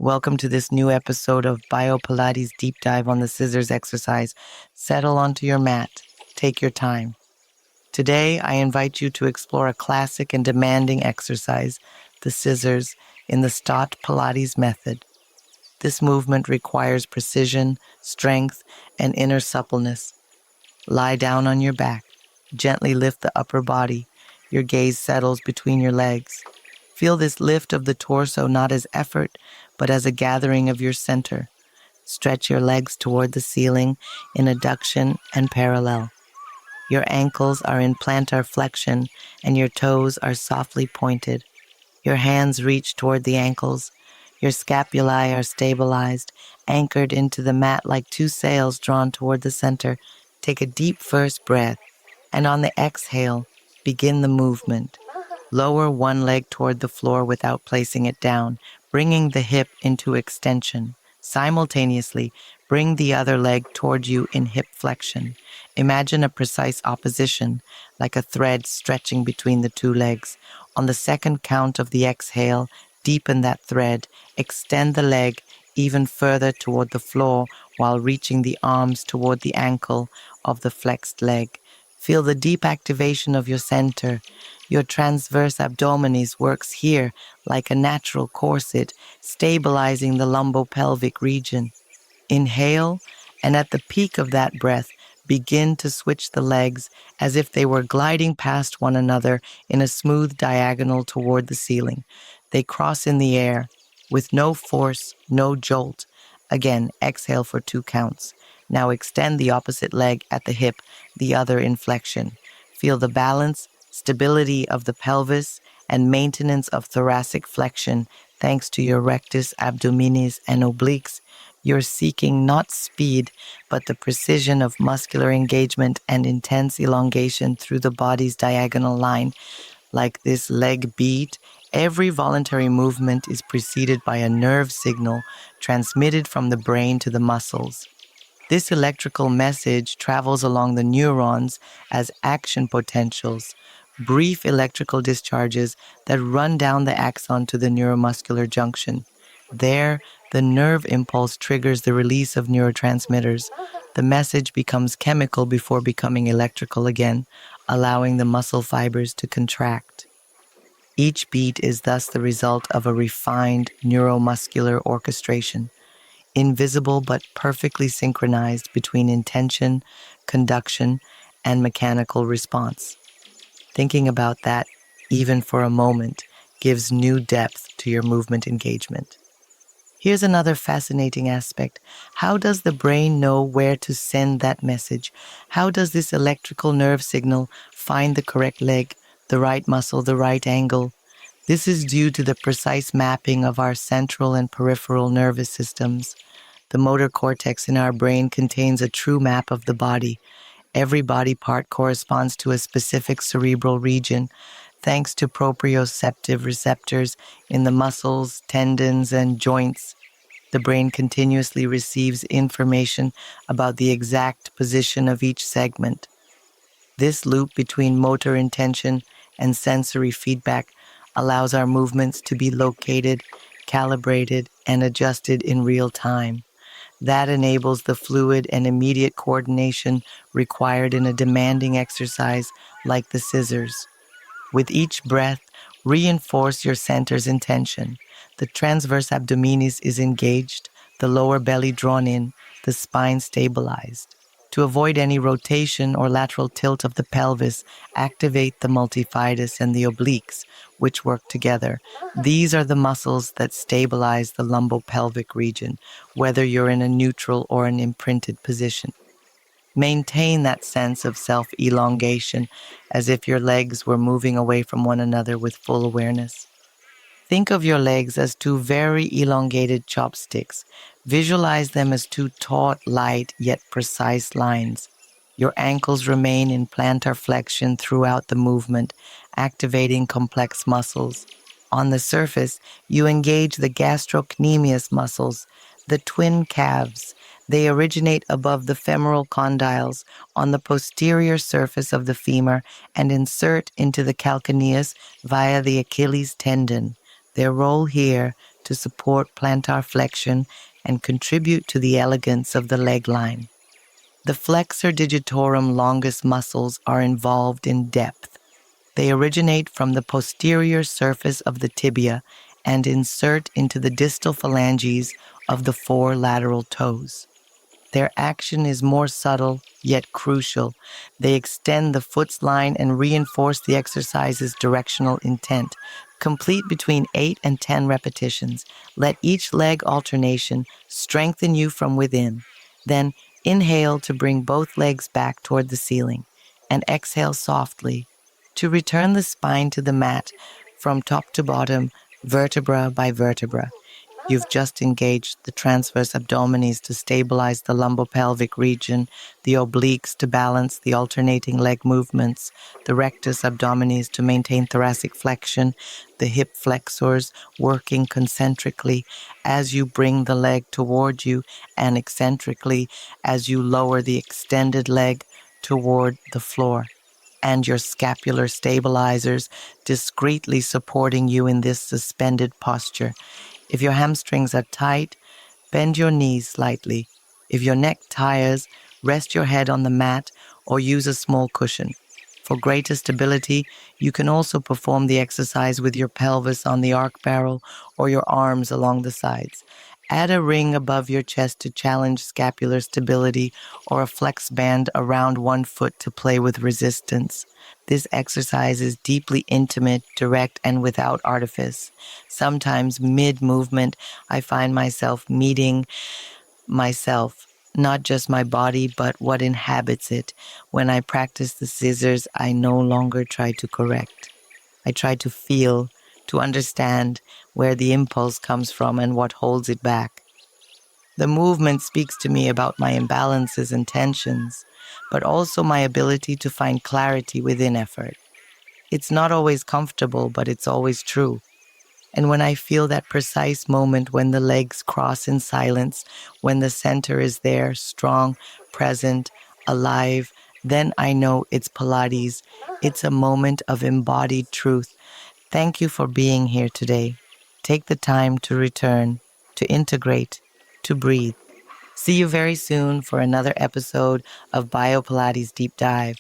Welcome to this new episode of Biopilates Deep Dive on the scissors exercise. Settle onto your mat. Take your time. Today, I invite you to explore a classic and demanding exercise, the scissors, in the Stott Pilates method. This movement requires precision, strength, and inner suppleness. Lie down on your back. Gently lift the upper body. Your gaze settles between your legs. Feel this lift of the torso not as effort, but as a gathering of your center. Stretch your legs toward the ceiling in adduction and parallel. Your ankles are in plantar flexion and your toes are softly pointed. Your hands reach toward the ankles. Your scapulae are stabilized, anchored into the mat like two sails drawn toward the center. Take a deep first breath, and on the exhale, begin the movement. Lower one leg toward the floor without placing it down, bringing the hip into extension. Simultaneously, bring the other leg toward you in hip flexion. Imagine a precise opposition, like a thread stretching between the two legs. On the second count of the exhale, deepen that thread. Extend the leg even further toward the floor while reaching the arms toward the ankle of the flexed leg. Feel the deep activation of your center. Your transverse abdominis works here like a natural corset, stabilizing the lumbopelvic region. Inhale, and at the peak of that breath, begin to switch the legs as if they were gliding past one another in a smooth diagonal toward the ceiling. They cross in the air with no force, no jolt. Again, exhale for 2 counts. Now extend the opposite leg at the hip, the other in flexion. Feel the balance, stability of the pelvis, and maintenance of thoracic flexion thanks to your rectus abdominis and obliques. You're seeking not speed, but the precision of muscular engagement and intense elongation through the body's diagonal line. Like this leg beat, every voluntary movement is preceded by a nerve signal transmitted from the brain to the muscles. This electrical message travels along the neurons as action potentials, brief electrical discharges that run down the axon to the neuromuscular junction. There, the nerve impulse triggers the release of neurotransmitters. The message becomes chemical before becoming electrical again, allowing the muscle fibers to contract. Each beat is thus the result of a refined neuromuscular orchestration, invisible but perfectly synchronized between intention, conduction, and mechanical response. Thinking about that, even for a moment, gives new depth to your movement engagement. Here's another fascinating aspect. How does the brain know where to send that message? How does this electrical nerve signal find the correct leg, the right muscle, the right angle? This is due to the precise mapping of our central and peripheral nervous systems. The motor cortex in our brain contains a true map of the body. Every body part corresponds to a specific cerebral region, thanks to proprioceptive receptors in the muscles, tendons, and joints. The brain continuously receives information about the exact position of each segment. This loop between motor intention and sensory feedback allows our movements to be located, calibrated, and adjusted in real time. That enables the fluid and immediate coordination required in a demanding exercise like the scissors. With each breath, reinforce your center's intention. The transverse abdominis is engaged, the lower belly drawn in, the spine stabilized. To avoid any rotation or lateral tilt of the pelvis, activate the multifidus and the obliques, which work together. These are the muscles that stabilize the lumbopelvic region, whether you're in a neutral or an imprinted position. Maintain that sense of self-elongation as if your legs were moving away from one another with full awareness. Think of your legs as 2 very elongated chopsticks. Visualize them as 2 taut, light, yet precise lines. Your ankles remain in plantar flexion throughout the movement, activating complex muscles. On the surface, you engage the gastrocnemius muscles, the twin calves. They originate above the femoral condyles on the posterior surface of the femur and insert into the calcaneus via the Achilles tendon. Their role here, to support plantar flexion and contribute to the elegance of the leg line. The flexor digitorum longus muscles are involved in depth. They originate from the posterior surface of the tibia and insert into the distal phalanges of the four lateral toes. Their action is more subtle, yet crucial. They extend the foot's line and reinforce the exercise's directional intent. Complete between 8 and 10 repetitions. Let each leg alternation strengthen you from within. Then inhale to bring both legs back toward the ceiling, and exhale softly to return the spine to the mat from top to bottom, vertebra by vertebra. You've just engaged the transverse abdominis to stabilize the lumbopelvic region, the obliques to balance the alternating leg movements, the rectus abdominis to maintain thoracic flexion, the hip flexors working concentrically as you bring the leg toward you and eccentrically as you lower the extended leg toward the floor, and your scapular stabilizers discreetly supporting you in this suspended posture. If your hamstrings are tight, bend your knees slightly. If your neck tires, rest your head on the mat or use a small cushion. For greater stability, you can also perform the exercise with your pelvis on the arc barrel or your arms along the sides. Add a ring above your chest to challenge scapular stability or a flex band around one foot to play with resistance. This exercise is deeply intimate, direct, and without artifice. Sometimes mid-movement, I find myself meeting myself, not just my body, but what inhabits it. When I practice the scissors, I no longer try to correct. I try to feel, to understand where the impulse comes from and what holds it back. The movement speaks to me about my imbalances and tensions, but also my ability to find clarity within effort. It's not always comfortable, but it's always true. And when I feel that precise moment when the legs cross in silence, when the center is there, strong, present, alive, then I know it's Pilates. It's a moment of embodied truth. Thank you for being here today. Take the time to return, to integrate, to breathe. See you very soon for another episode of Biopilates Deep Dive.